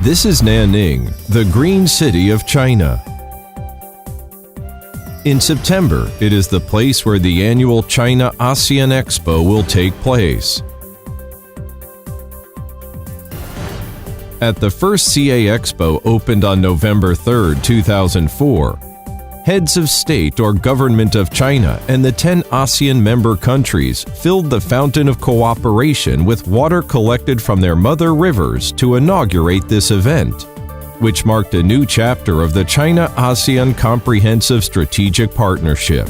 This is Nanning, the green city of China. In September, it is the place where the annual China-ASEAN Expo will take place. At the first CA Expo opened on November 3, 2004, heads of state or government of China and the 10 ASEAN member countries filled the fountain of cooperation with water collected from their mother rivers to inaugurate this event, which marked a new chapter of the China-ASEAN Comprehensive Strategic Partnership.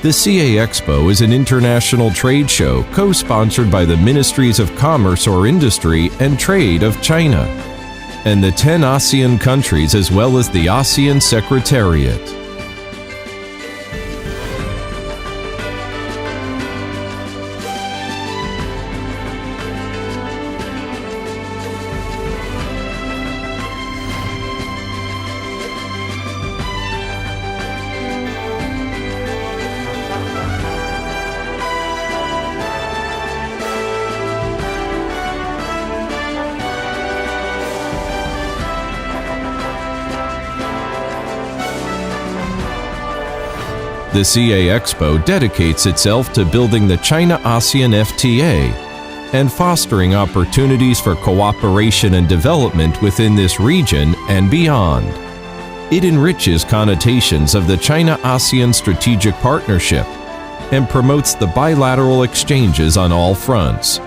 The CA Expo is an international trade show co-sponsored by the Ministries of Commerce or Industry and Trade of China and the 10 ASEAN countries as well as the ASEAN Secretariat. The CA Expo dedicates itself to building the China-ASEAN FTA and fostering opportunities for cooperation and development within this region and beyond. It enriches connotations of the China-ASEAN Strategic Partnership and promotes the bilateral exchanges on all fronts.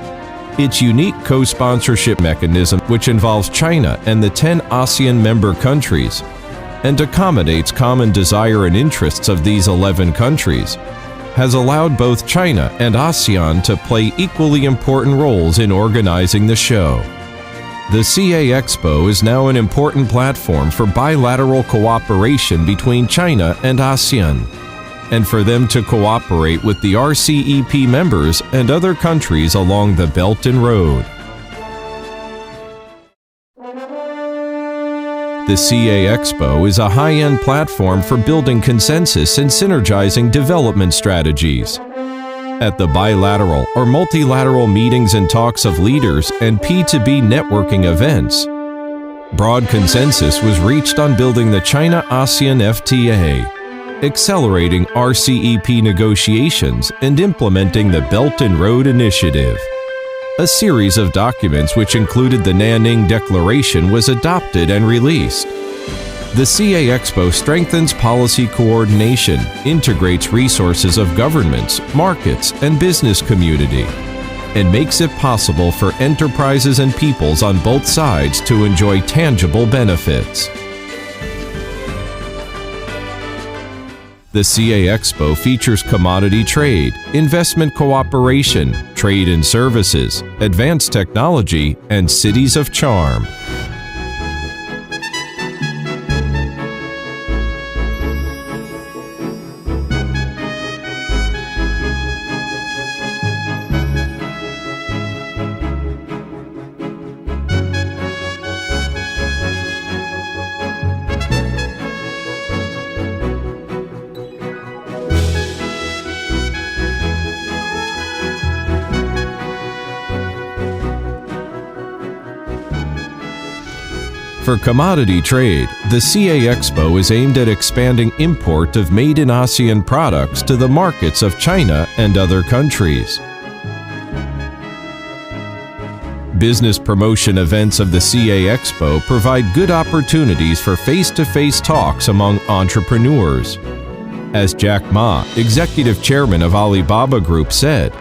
Its unique co-sponsorship mechanism, which involves China and the 10 ASEAN member countries, and accommodates common desire and interests of these 11 countries, has allowed both China and ASEAN to play equally important roles in organizing the show. The CA Expo is now an important platform for bilateral cooperation between China and ASEAN, and for them to cooperate with the RCEP members and other countries along the Belt and Road. The CA Expo is a high-end platform for building consensus and synergizing development strategies. At the bilateral or multilateral meetings and talks of leaders and P2B networking events, broad consensus was reached on building the China-ASEAN FTA, accelerating RCEP negotiations and implementing the Belt and Road Initiative. A series of documents which included the Nanning Declaration was adopted and released. The CA Expo strengthens policy coordination, integrates resources of governments, markets, and business community, and makes it possible for enterprises and peoples on both sides to enjoy tangible benefits. The CA Expo features commodity trade, investment cooperation, trade and services, advanced technology, and cities of charm. For commodity trade, the CA Expo is aimed at expanding import of made-in-ASEAN products to the markets of China and other countries. Business promotion events of the CA Expo provide good opportunities for face-to-face talks among entrepreneurs. As Jack Ma, executive chairman of Alibaba Group, said,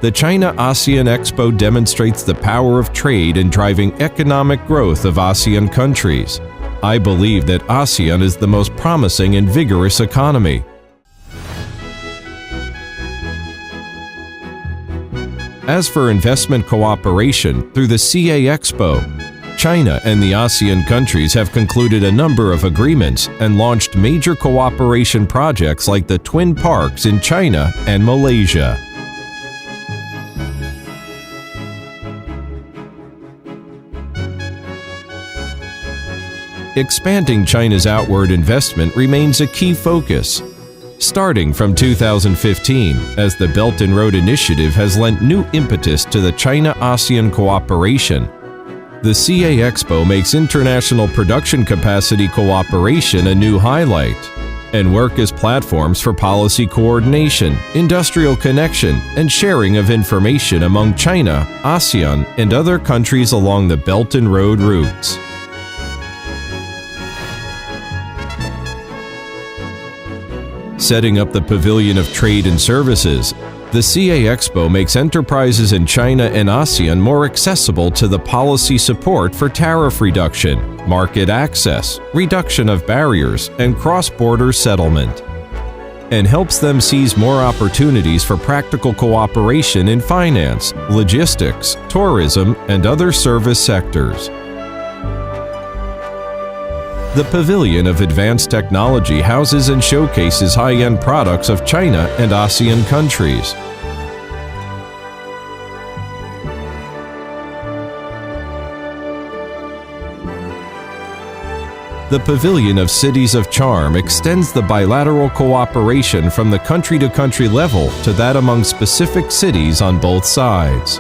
the China-ASEAN Expo demonstrates the power of trade in driving economic growth of ASEAN countries. I believe that ASEAN is the most promising and vigorous economy. As for investment cooperation through the CA Expo, China and the ASEAN countries have concluded a number of agreements and launched major cooperation projects like the Twin Parks in China and Malaysia. expanding China's outward investment remains a key focus. Starting from 2015, as the Belt and Road Initiative has lent new impetus to the China-ASEAN cooperation, the CA Expo makes international production capacity cooperation a new highlight, and work as platforms for policy coordination, industrial connection, and sharing of information among China, ASEAN, and other countries along the Belt and Road routes. Setting up the Pavilion of Trade and Services, the CA Expo makes enterprises in China and ASEAN more accessible to the policy support for tariff reduction, market access, reduction of barriers, and cross-border settlement, and helps them seize more opportunities for practical cooperation in finance, logistics, tourism, and other service sectors. The Pavilion of Advanced Technology houses and showcases high-end products of China and ASEAN countries. The Pavilion of Cities of Charm extends the bilateral cooperation from the country-to-country level to that among specific cities on both sides.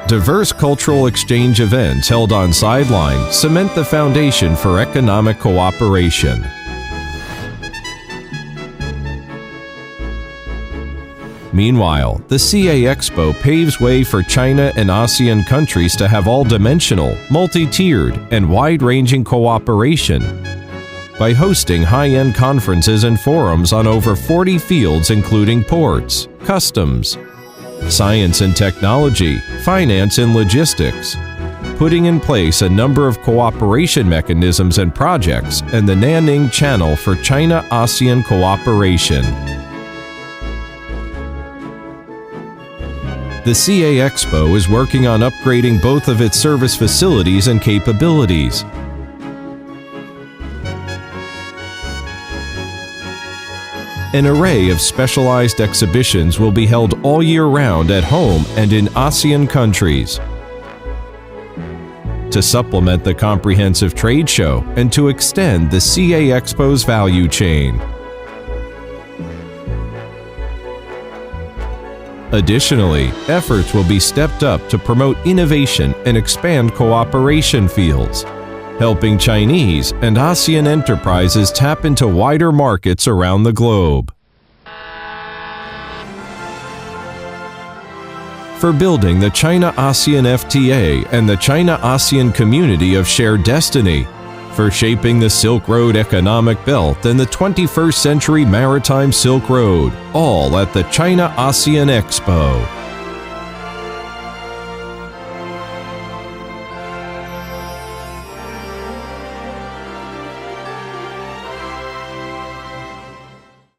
Diverse cultural exchange events held on sideline cement the foundation for economic cooperation. Meanwhile, the CA Expo paves way for China and ASEAN countries to have all-dimensional, multi-tiered, and wide-ranging cooperation by hosting high-end conferences and forums on over 40 fields including ports, customs, science and technology, finance and logistics, putting in place a number of cooperation mechanisms and projects and the Nanning Channel for China-ASEAN cooperation. The CA Expo is working on upgrading both of its service facilities and capabilities. An array of specialized exhibitions will be held all year round at home and in ASEAN countries to supplement the comprehensive trade show and to extend the CA Expo's value chain. Additionally, efforts will be stepped up to promote innovation and expand cooperation fields, helping Chinese and ASEAN enterprises tap into wider markets around the globe. For building the China-ASEAN FTA and the China-ASEAN community of shared destiny, for shaping the Silk Road economic belt and the 21st century maritime Silk Road, all at the China-ASEAN Expo.